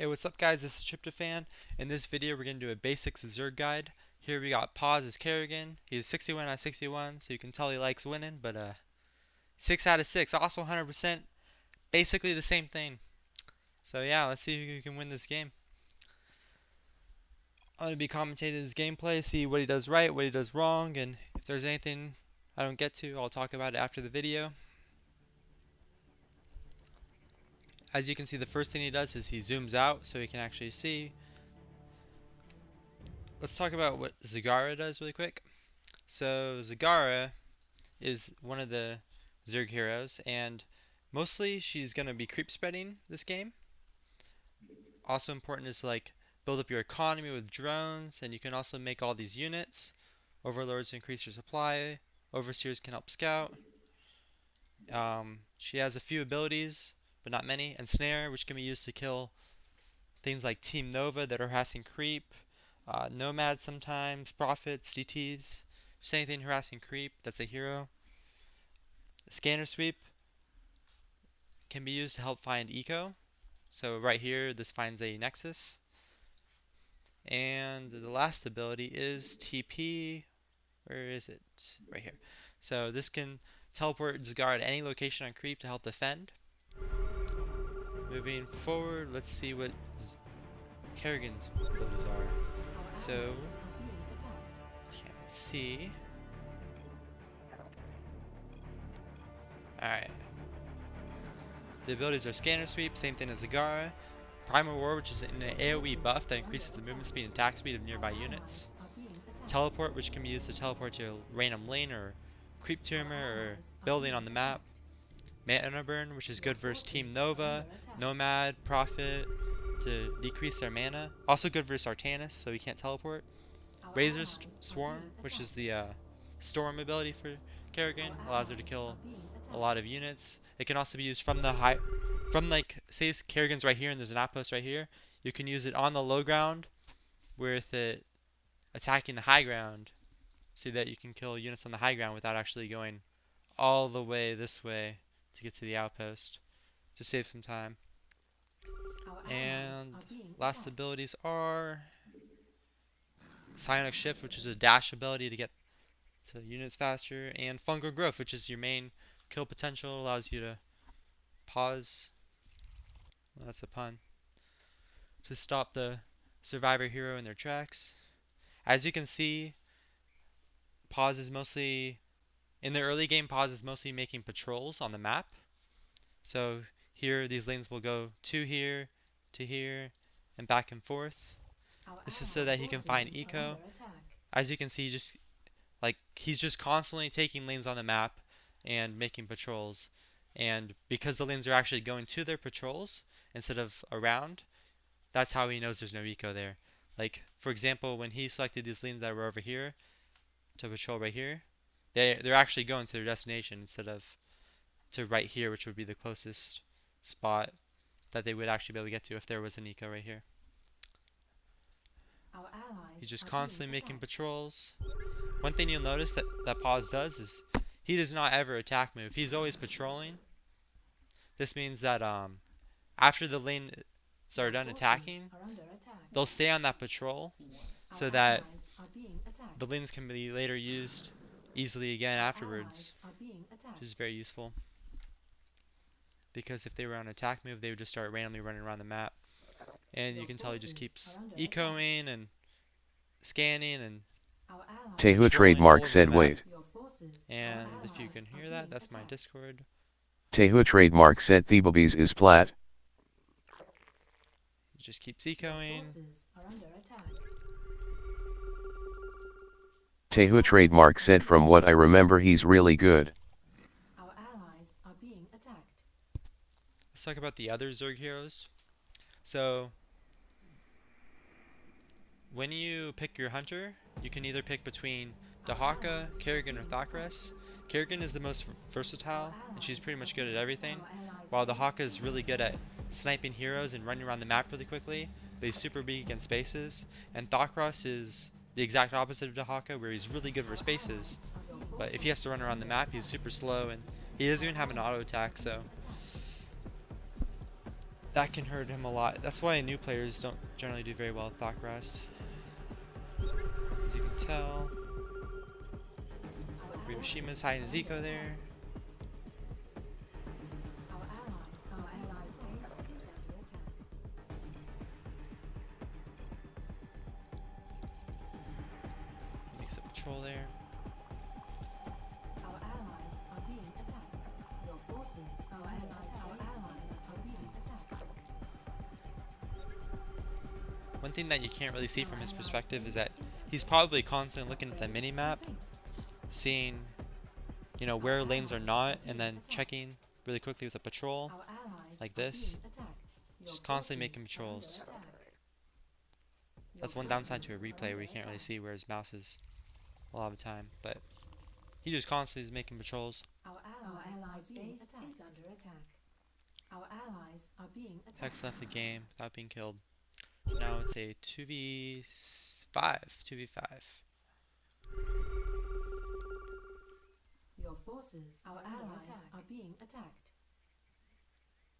Hey, what's up guys, this is Tryptophan. In this video we're going to do a basics zerg guide. Here we got Paws as Kerrigan. He's 61 out of 61, so you can tell he likes winning, but 6 out of 6, also 100%, basically the same thing. So yeah, let's see who can win this game. I'm going to be commentating his gameplay, see what he does right, what he does wrong, and if there's anything I don't get to, I'll talk about it after the video. As you can see, the first thing he does is he zooms out so he can actually see. Let's talk about what Zarya does really quick. So Zarya is one of the zerg heroes, and mostly she's going to be creep spreading this game. Also important is to like build up your economy with drones, and you can also make all these units. Overlords increase your supply. Overseers can help scout. She has a few abilities, but not many, and snare, which can be used to kill things like Team Nova that are harassing creep, Nomad sometimes, Prophets, DTs, just anything harassing creep that's a hero. Scanner sweep can be used to help find eco. So right here, this finds a nexus. And the last ability is TP. Where is it? Right here. So this can teleport Zarya to any location on creep to help defend. Moving forward, let's see what Kerrigan's abilities are. So, can't see. Alright. The abilities are Scanner Sweep, same thing as Zarya. Primal Roar, which is an AoE buff that increases the movement speed and attack speed of nearby units. Teleport, which can be used to teleport to a random lane or creep tumor or building on the map. Mana Burn, which is good versus Team Nova, Nomad, Prophet, to decrease their mana. Also good versus Artanis, so he can't teleport. Razor's Swarm, which is the storm ability for Kerrigan, allows her to kill a lot of units. It can also be used from the high, like say Kerrigan's right here and there's an outpost right here. You can use it on the low ground with it attacking the high ground, so that you can kill units on the high ground without actually going all the way this way to get to the outpost, to save some time. And last abilities are Psionic Shift, which is a dash ability to get to units faster, and Fungal Growth, which is your main kill potential, allows you to pause, well, that's a pun, to stop the survivor hero in their tracks. As you can see, Paws is mostly, in the early game, Paws is mostly making patrols on the map. So here, these lanes will go to here, and back and forth. This is so that he can find eco. As you can see, just like he's just constantly taking lanes on the map and making patrols. And because the lanes are actually going to their patrols instead of around, that's how he knows there's no eco there. Like for example, when he selected these lanes that were over here to patrol right here, they're actually going to their destination instead of to right here, which would be the closest spot that they would actually be able to get to if there was an eco right here. He's just constantly making patrols. One thing you'll notice that Paws does is he does not ever attack move. He's always patrolling. This means that after the lanes are done attacking, they'll stay on that patrol so that the lanes can be later used easily again afterwards, which is very useful. Because if they were on attack move, they would just start randomly running around the map. And you can tell he just keeps ecoing and scanning and Tehu trademark said wait. And if you can hear that, that's my Discord. Tehu trademark said Thebabes is plat. He just keeps ecoing. Tehu trademark said from what I remember he's really good. Let's talk about the other Zerg heroes. So when you pick your hunter, you can either pick between Dahaka, Kerrigan, or Thakras. Kerrigan is the most versatile, and she's pretty much good at everything, while Dahaka is really good at sniping heroes and running around the map really quickly, but he's super weak against spaces. And Thakras is the exact opposite of Dahaka, where he's really good for spaces, but if he has to run around the map, he's super slow, and he doesn't even have an auto attack, so that can hurt him a lot. That's why new players don't generally do very well at Thought Rest. As you can tell, Ryoshima's hiding his eco there. Makes a patrol there. Our allies are being attacked. Your forces, our allies are being attacked. One thing that you can't really see from his perspective is that he's probably constantly looking at the mini-map, seeing, you know, where lanes are not, and then checking really quickly with a patrol, like this. Just constantly making patrols. That's one downside to a replay where you can't really see where his mouse is a lot of the time, but he just constantly is making patrols. Our allies' base is under attack. Our allies are being attacked. Hex left the game without being killed. So now it's a 2v5. Your forces, our allies are being attacked.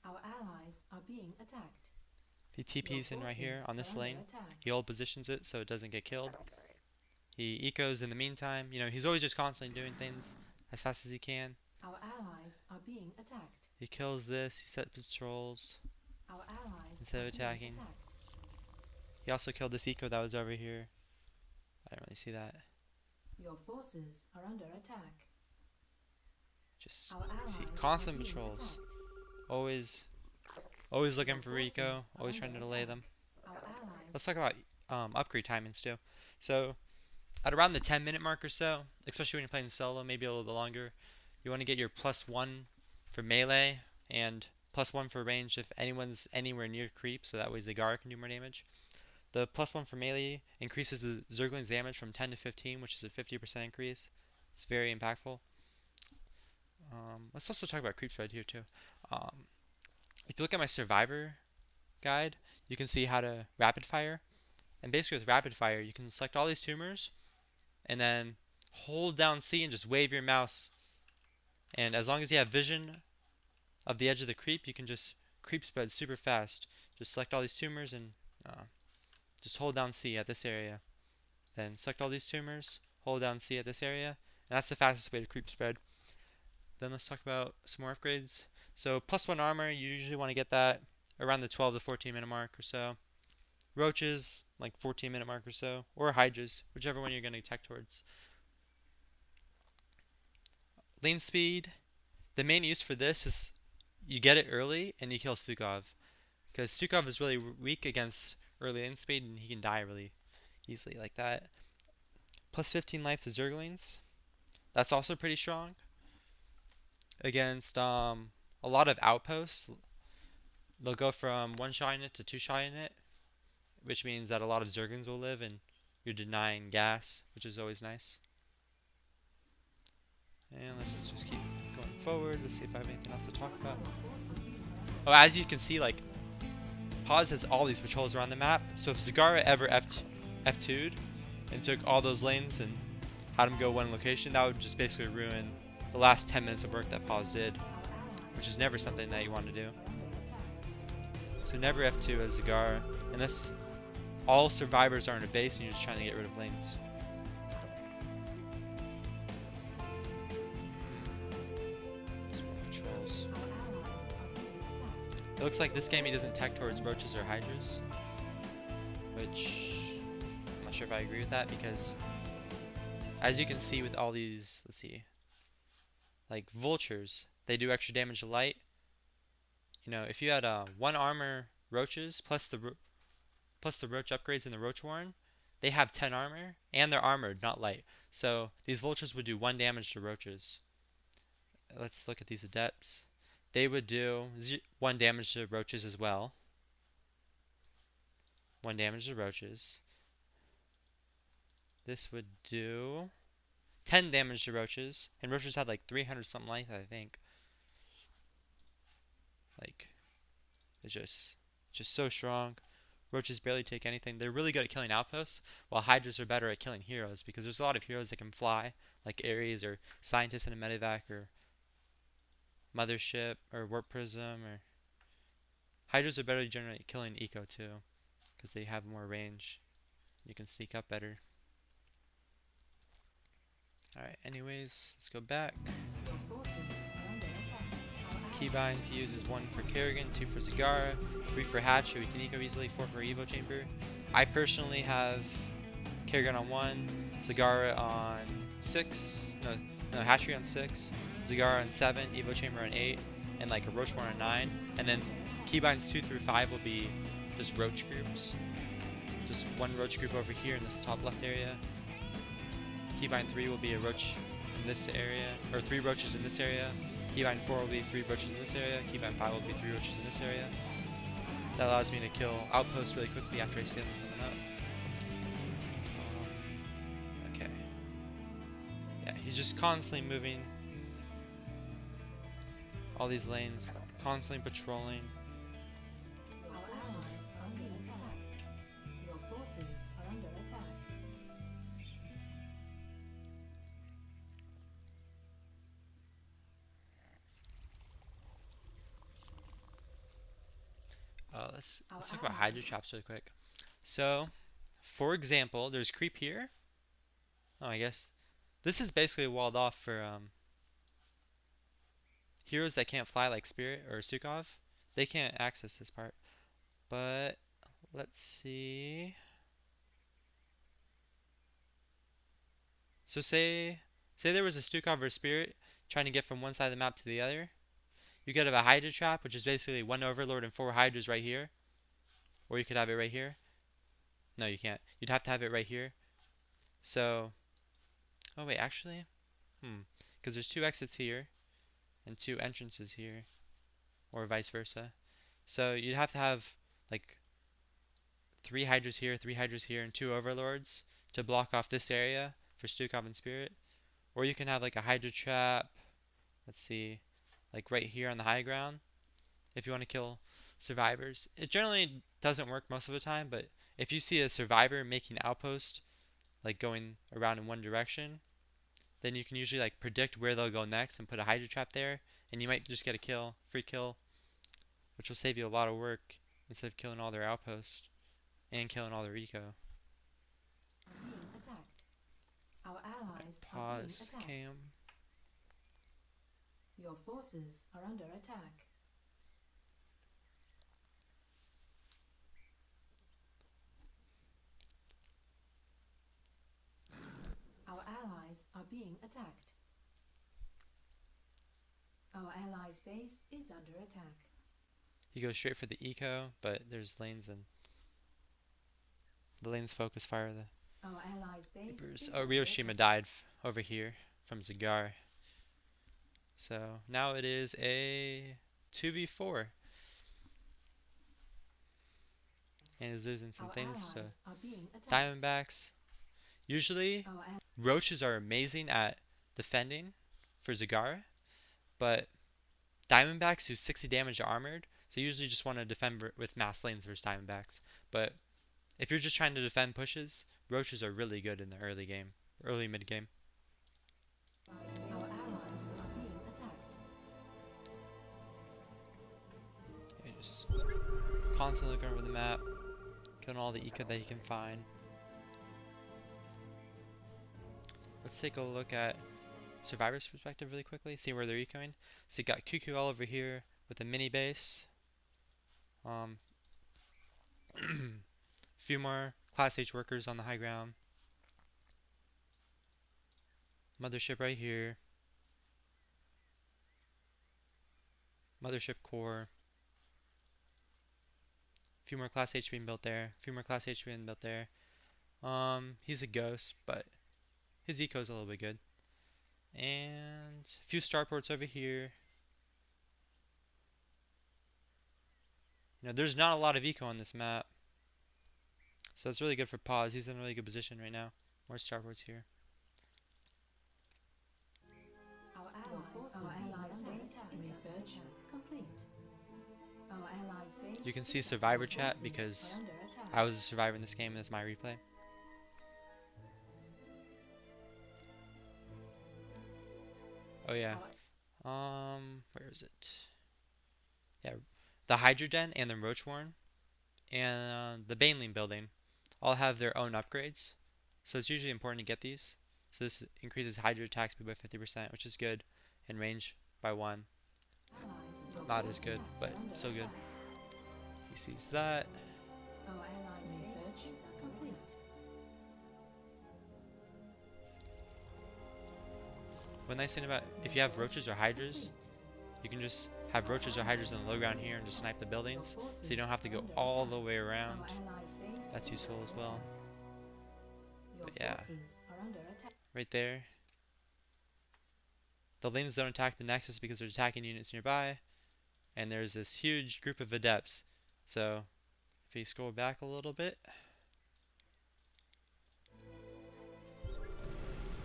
Our allies are being attacked. If he TP's in right here on this lane, he hold positions it so it doesn't get killed. He ecos in the meantime. You know, he's always just constantly doing things as fast as he can. Our allies are being attacked. He kills this, he sets patrols Our allies instead of attacking. He also killed this eco that was over here. I didn't really see that. Your forces are under attack. Just Our see allies constant are being patrols. attacked. Always looking for eco, always trying to delay them. Our allies Let's talk about upgrade timings too. So at around the 10-minute mark or so, especially when you're playing solo, maybe a little bit longer, you want to get your +1 for melee and +1 for range if anyone's anywhere near creep, so that way Zarya can do more damage. The +1 for melee increases the zergling's damage from 10 to 15, which is a 50% increase. It's very impactful. Let's also talk about creep spread here too. If you look at my survivor guide, you can see how to rapid fire. And basically with rapid fire, you can select all these tumors and then hold down C and just wave your mouse. And as long as you have vision of the edge of the creep, you can just creep spread super fast. Just select all these tumors and just hold down C at this area. Then select all these tumors, hold down C at this area, and that's the fastest way to creep spread. Then let's talk about some more upgrades. So +1 armor, you usually want to get that around the 12 to 14 minute mark or so. Roaches, like 14-minute mark or so, or hydras, whichever one you're going to attack towards. Lane speed, the main use for this is you get it early and you kill Stukov, because Stukov is really weak against early lane speed and he can die really easily like that. +15 life to zerglings, that's also pretty strong against a lot of outposts. They'll go from 1-shotting it to 2-shotting it, which means that a lot of zerglings will live and you're denying gas, which is always nice. And let's just keep going forward. Let's see if I have anything else to talk about. Oh, as you can see, like, Paws has all these patrols around the map, so if Zarya ever F2'd and took all those lanes and had him go one location, that would just basically ruin the last 10 minutes of work that Paws did, which is never something that you want to do. So never F2 as Zarya, unless all survivors are in a base and you're just trying to get rid of lanes. Patrols. It looks like this game he doesn't tech towards roaches or hydras, which I'm not sure if I agree with that, because as you can see with all these, let's see, like vultures, they do extra damage to light. You know, if you had 1 armor roaches plus the roach upgrades in the roach warren, they have 10 armor and they're armored, not light. So these vultures would do 1 damage to roaches. Let's look at these adepts. They would do 1 damage to roaches as well. 1 damage to roaches. This would do 10 damage to roaches, and roaches had like 300 something life, I think. Like, it's just so strong. Roaches barely take anything. They're really good at killing outposts, while hydras are better at killing heroes, because there's a lot of heroes that can fly, like Ares or Scientist in a medevac or Mothership or Warp Prism or Hydras are better generally at killing eco too, because they have more range. You can sneak up better. Alright, anyways, let's go back. Your forces are under attack. Our Keybinds he uses 1 for Kerrigan, 2 for Zarya, 3 for Hatch, so we can eco easily, 4 for Evo Chamber. I personally have Kerrigan on 1, Zarya on 6, no, Hatchery on 6, Zarya on 7, Evo Chamber on 8, and like a Roach one on 9. And then Keybinds 2 through 5 will be just Roach groups. Just 1 Roach group over here in this top left area. Keybind 3 will be a Roach in this area, or 3 Roaches in this area. Keybind 4 will be 3 Roaches in this area. Keybind 5 will be 3 Roaches in this area. That allows me to kill Outposts really quickly after I steal them from them up. Okay. Yeah, he's just constantly moving all these lanes, constantly patrolling. allies are being attacked. Your forces are under attack. Let's talk about Hydra traps really quick. So, for example, there's creep here. Oh, I guess this is basically walled off for heroes that can't fly like Spirit or Sukov. They can't access this part. But let's see. So say there was a Stukov or a Spirit trying to get from one side of the map to the other. You could have a Hydra trap, which is basically 1 Overlord and 4 Hydras right here. Or you could have it right here. No, you can't. You'd have to have it right here. So, oh wait, actually, because there's 2 exits here and 2 entrances here, or vice versa. So you'd have to have like 3 Hydras here, 3 Hydras here, and 2 Overlords to block off this area for Stukov and Spirit. Or you can have like a Hydra trap, let's see, like right here on the high ground, if you want to kill survivors. It generally doesn't work most of the time, but if you see a survivor making outpost, like going around in one direction, then you can usually like predict where they'll go next and put a Hydra trap there, and you might just get a kill, free kill, which will save you a lot of work instead of killing all their outposts and killing all their eco. Being attacked. Our allies are being Pause attacked. cam. Your forces are under attack. Our allies are being attacked. Our allies' base is under attack. He goes straight for the eco, but there's lanes and the lanes focus fire the Our allies' base Reapers. is Oh, under Ryoshima attack. died over here from Zagar. So now it is a 2v4. And he's losing some Our things to allies are being attacked. Diamondbacks. Usually, Our Roaches are amazing at defending for Zagara, but Diamondbacks do 60 damage to armored, so you usually just want to defend with mass lanes versus Diamondbacks. But if you're just trying to defend pushes, Roaches are really good in the early game, early mid game. allies are being attacked. Yeah, just constantly looking over the map, killing all the eco that he can find. Let's take a look at Survivor's perspective really quickly, see where they're ecoing. So you got QQL over here with a mini base. Few more Class H workers on the high ground. Mothership right here. Mothership core. Few more Class H being built there. Few more Class H being built there. He's a ghost, but his eco's a little bit good. And a few starports over here. You know, there's not a lot of eco on this map, so it's really good for Paws. He's in a really good position right now. More starports here. Our allies' base research complete. Our allies' base You can see is survivor your chat forces because are under attack. I was a survivor in this game and that's my replay. Oh yeah. Where is it? Yeah, the Hydra Den and the Roach Warren and the Baneling building all have their own upgrades. So it's usually important to get these. So this increases Hydra attack speed by 50%, which is good, and range by 1. Not as good, but still good. He sees that. Research complete. One nice thing about if you have Roaches or Hydras, you can just have Roaches or Hydras on the low ground here and just snipe the buildings, so you don't have to go all the way around. That's useful as well. But yeah, right there. The lanes don't attack the Nexus because there's attacking units nearby, and there's this huge group of Adepts. So if you scroll back a little bit,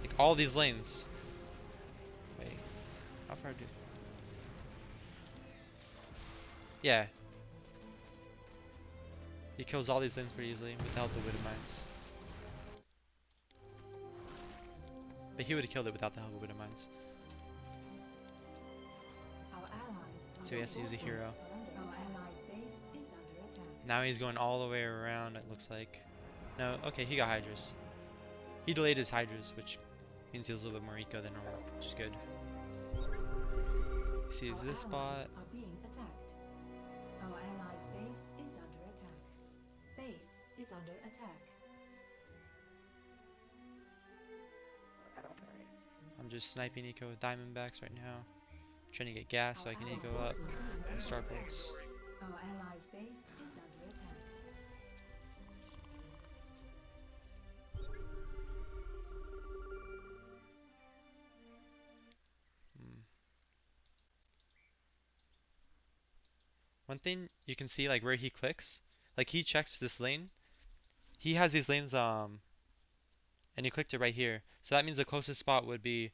like all these lanes. Wait, how far do? Yeah, he kills all these lanes pretty easily with the help of Widow Mines. But he would have killed it without the help of Widow Mines. So he has to use a hero. Now he's going all the way around, it looks like. No, okay, he got Hydras. He delayed his Hydras, which means he has a little bit more eco than normal, which is good. He sees this spot. Our allies' base is under attack. Base is under attack. I'm just sniping eco with Diamondbacks right now. Trying to get gas so I can eco up and starports. Our allies' base is under attack. One thing you can see, like where he clicks, like he checks this lane. He has these lanes, and he clicked it right here. So that means the closest spot would be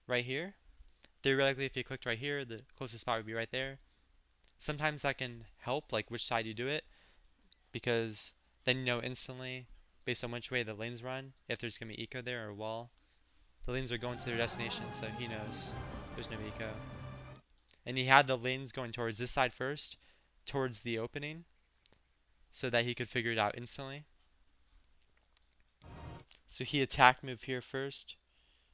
right here. Theoretically, if you clicked right here, the closest spot would be right there. Sometimes that can help, like which side you do it, because then you know instantly, based on which way the lanes run, if there's going to be eco there or a wall. The lanes are going to their destination, so he knows there's no eco. And he had the lanes going towards this side first, towards the opening, so that he could figure it out instantly. So he attack move here first,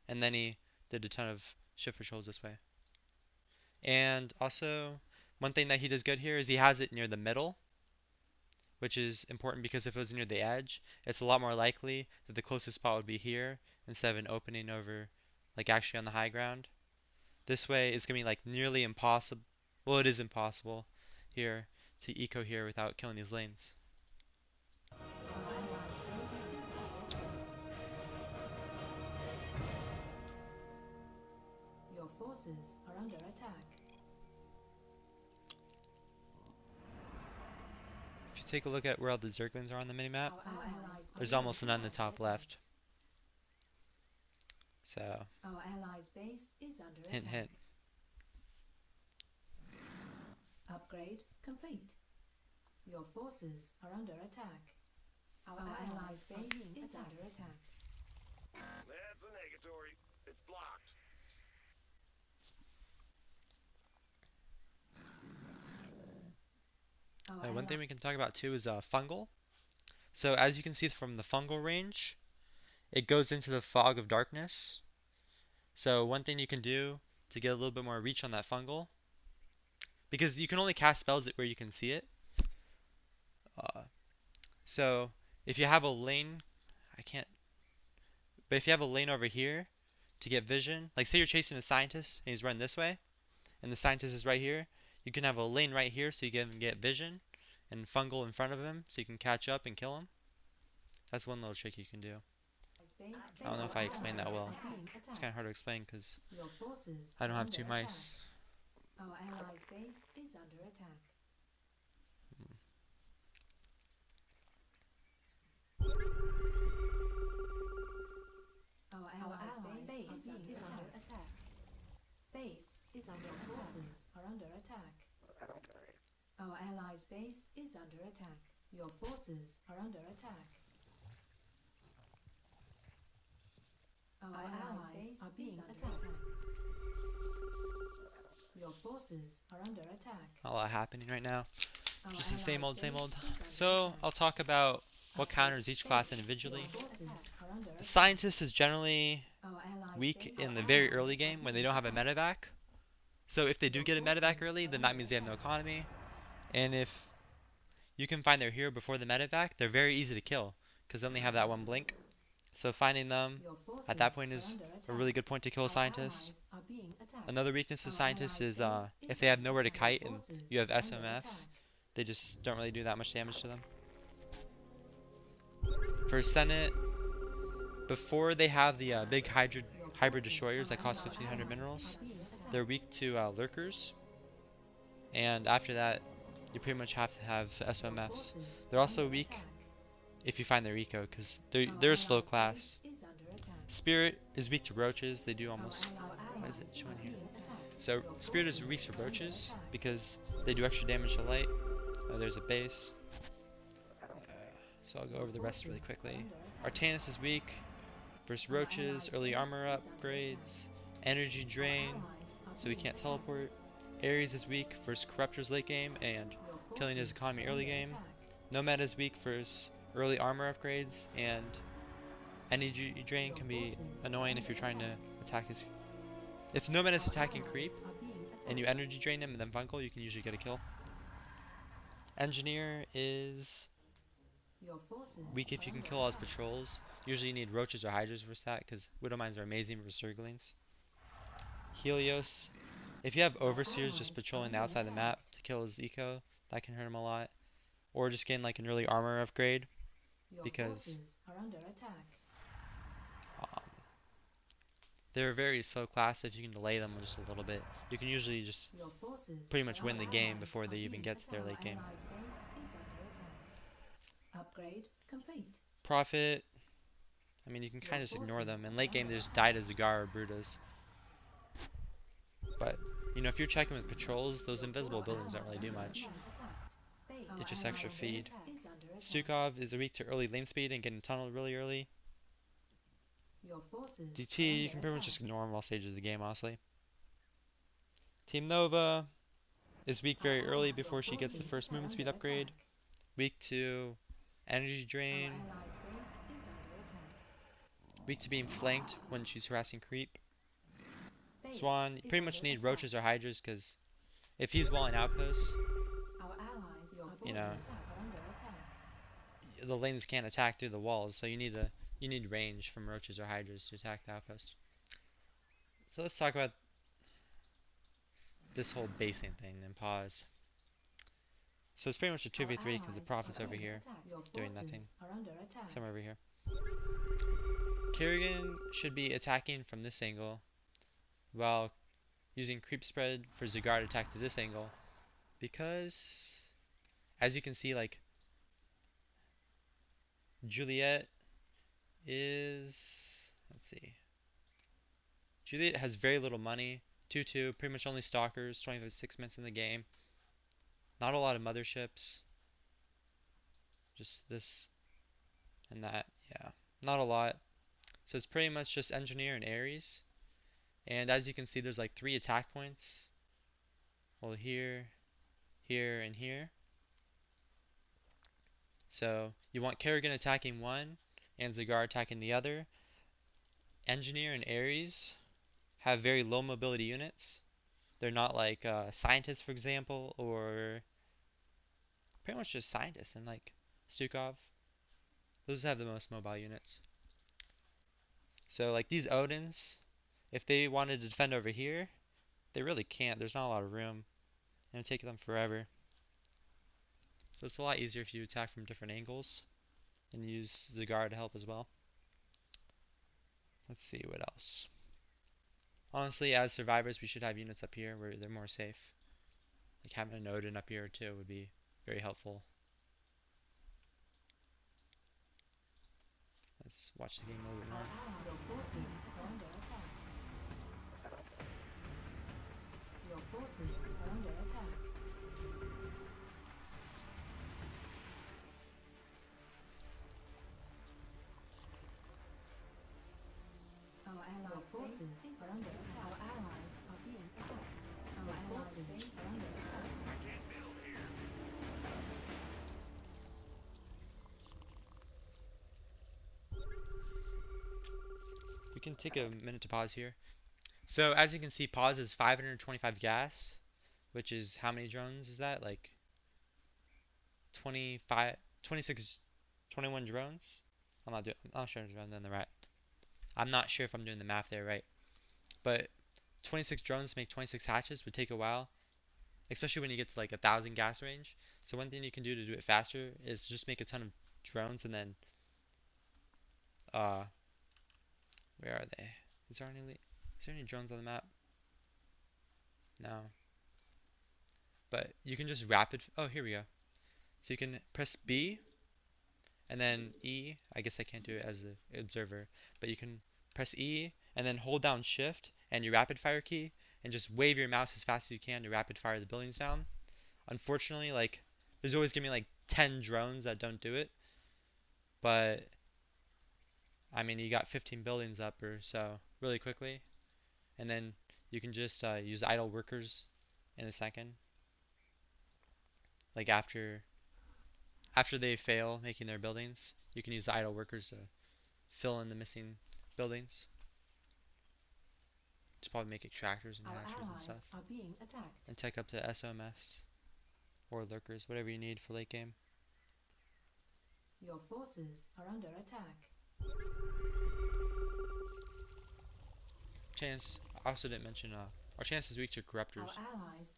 and then he did a ton of shift patrols this way. And also, one thing that he does good here is he has it near the middle, which is important because if it was near the edge, it's a lot more likely that the closest spot would be here instead of an opening over, like actually on the high ground. This way, it's going to be like nearly impossible. Well, it is impossible here to eco here without killing these lanes. Your forces are under attack. If you take a look at where all the zerglings are on the minimap, there's almost none in the top left. So, Our allies' base is under hint, attack. hint. Upgrade complete. Your forces are under attack. Our allies' base is under attack. That's a negatory. It's blocked. One thing we can talk about too is Fungal. So as you can see from the Fungal range, it goes into the fog of darkness. So one thing you can do to get a little bit more reach on that Fungal, because you can only cast spells where you can see it. So if you have a lane, but if you have a lane over here to get vision, like say you're chasing a scientist and he's running this way, and the scientist is right here, you can have a lane right here so you can get vision and Fungal in front of him so you can catch up and kill him. That's one little trick you can do. I don't know if I explained that well. It's kind of hard to explain because I don't have two mice. Our allies' base is under attack. Our allies' base is under attack. Base is under forces are under attack. Our allies' base is under attack. Your forces are under attack. Our allies' base are being attacked. Your forces are under attack. Not a lot happening right now. Our Just the same allies' old, same base old. is under So attack. I'll talk about what counters each class Base. individually. Your forces are under attack. Scientist is generally Our allies' weak base- in the our very allies early are game when they being don't have a attacked. medevac. So if they do Your get a medevac forces early, are then that under means they have no attack. economy. And if you can find their hero before the medevac, they're very easy to kill because they only have that one blink. So finding them Your forces at that point are is under a really attack. good point to kill a Our scientist. allies are being attacked. Another weakness of Our scientists allies' is base if is they have under nowhere to attack. kite Your and forces you have are under SMFs, attack. they just don't really do that much damage to them. For Senate, before they have the big hybrid destroyers that cost 1500 minerals, they're weak to lurkers. And after that, you pretty much have to have SMFs. They're also weak if you find their eco, because they're a slow class. Spirit is weak to roaches. They do almost... Why is it showing here? So Spirit is weak to roaches because they do extra damage to light. There's a base. So I'll go over the rest really quickly. Artanis is weak versus roaches, early armor upgrades, energy drain, so he can't teleport. Ares is weak versus corruptors late game and killing his economy early game. Nomad is weak versus early armor upgrades, and energy drain can be annoying if you're trying to attack his... If Nomad is attacking creep and you energy drain him and then Fungal, you can usually get a kill. Engineer is weak if you can kill all his patrols. Usually you need roaches or hydras versus that, because Widowmines are amazing versus zerglings. Helios, if you have overseers just patrolling the outside of the map to kill his eco, that can hurt him a lot. Or just getting like an early armor upgrade, because they're a very slow class. If you can delay them just a little bit, you can usually just pretty much win the game before they even get to their late game. Upgrade complete. Prophet, I mean, you can kind of just ignore them. In late game, they just die to Zagar or Brutus. But, you know, if you're checking with patrols, those invisible buildings don't really do much. It's just extra feed. Stukov is weak to early lane speed and getting tunneled really early. DT, you can pretty much just ignore him all stages of the game, honestly. Team Nova is weak very early before she gets the first movement speed upgrade. Weak to energy drain. Weak to being flanked when she's harassing creep. Swan, you pretty much need roaches or hydras, because if he's walling outposts, you know, the lanes can't attack through the walls, so you need range from roaches or hydras to attack the outpost. So let's talk about this whole basing thing in Paws. So it's pretty much a 2v3 because the Prophet's over here doing nothing. Somewhere over here. Kerrigan should be attacking from this angle, while using creep spread for Zagar to attack to this angle, because as you can see, like, Juliet is, let's see, Juliet has very little money, 2-2, pretty much only stalkers, 26 minutes in the game, not a lot of motherships, just this and that, yeah, not a lot. So it's pretty much just Engineer and Ares. And as you can see, there's like 3 attack points. Well, here, here, and here. So you want Kerrigan attacking one and Zagar attacking the other. Engineer and Ares have very low mobility units. They're not like Scientists, for example, or pretty much just Scientists and like Stukov. Those have the most mobile units. So like these Odins, if they wanted to defend over here, they really can't. There's not a lot of room. And it'll take them forever. So it's a lot easier if you attack from different angles and use Zagar to help as well. Let's see what else. Honestly, as survivors, we should have units up here where they're more safe. Like having an Odin up here too would be very helpful. Let's watch the game a little bit more. Your forces are under attack. Our allies' forces are under attack. Our allies are being attacked. Our forces are under attack. We can take a minute to pause here. So as you can see, Paws is 525 gas, which is how many drones is that? Like 25, 26, 21 drones? I'm not sure I'm doing the right. I'm not sure if I'm doing the math there right. But 26 drones to make 26 hatches would take a while, especially when you get to like 1,000 gas range. So one thing you can do to do it faster is just make a ton of drones and then uh where are they? Is there any drones on the map? No. But you can just oh, here we go. So you can press B and then E. I guess I can't do it as an observer, but you can press E and then hold down shift and your rapid fire key and just wave your mouse as fast as you can to rapid fire the buildings down. Unfortunately, like there's always gonna be like 10 drones that don't do it, but I mean you got 15 buildings up or so really quickly, and then you can just use idle workers in a second. Like after they fail making their buildings, you can use the idle workers to fill in the missing buildings. To probably make extractors and Our hatchers and allies stuff. are being attacked. And tech up to SOMFs or lurkers, whatever you need for late game. Your forces are under attack. Chance, I also didn't mention our chance is weak to corruptors.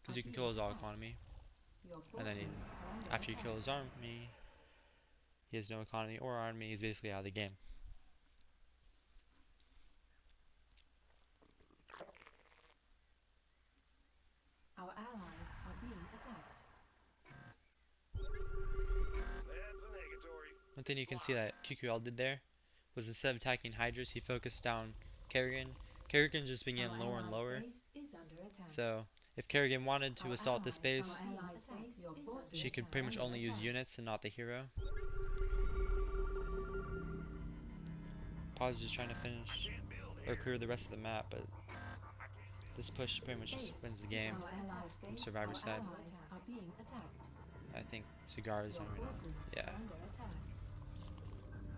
Because you can kill his all economy. And then after you kill his army, he has no economy or army, he's basically out of the game. Our allies are being attacked. That's a negatory. One thing you can see that QQL did there was instead of attacking Hydras, he focused down Kerrigan. Kerrigan just began lower and lower. So if Kerrigan wanted to assault this base, she could pretty much only use units and not the hero. Paws is just trying to finish or clear the rest of the map, but this push pretty much just wins the game from Survivor side. I think Cigar is on right now. Yeah.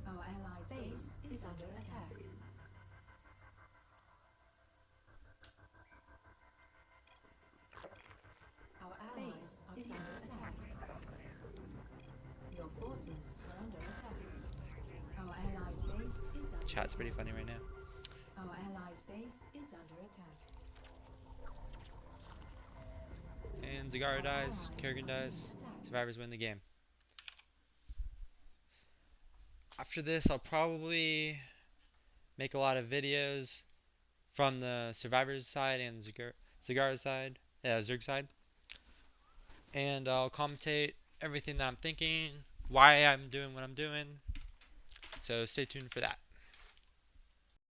Our allies' base is under attack. Our allies is under attack. Your forces are under attack. Our allies' base is under Chat's pretty funny right now. Our allies' base is under attack. And Zagara dies, Kerrigan dies, Survivors win the game. After this, I'll probably make a lot of videos from the Survivors side and Zagara side, Zerg side. And I'll commentate everything that I'm thinking, why I'm doing what I'm doing. So stay tuned for that.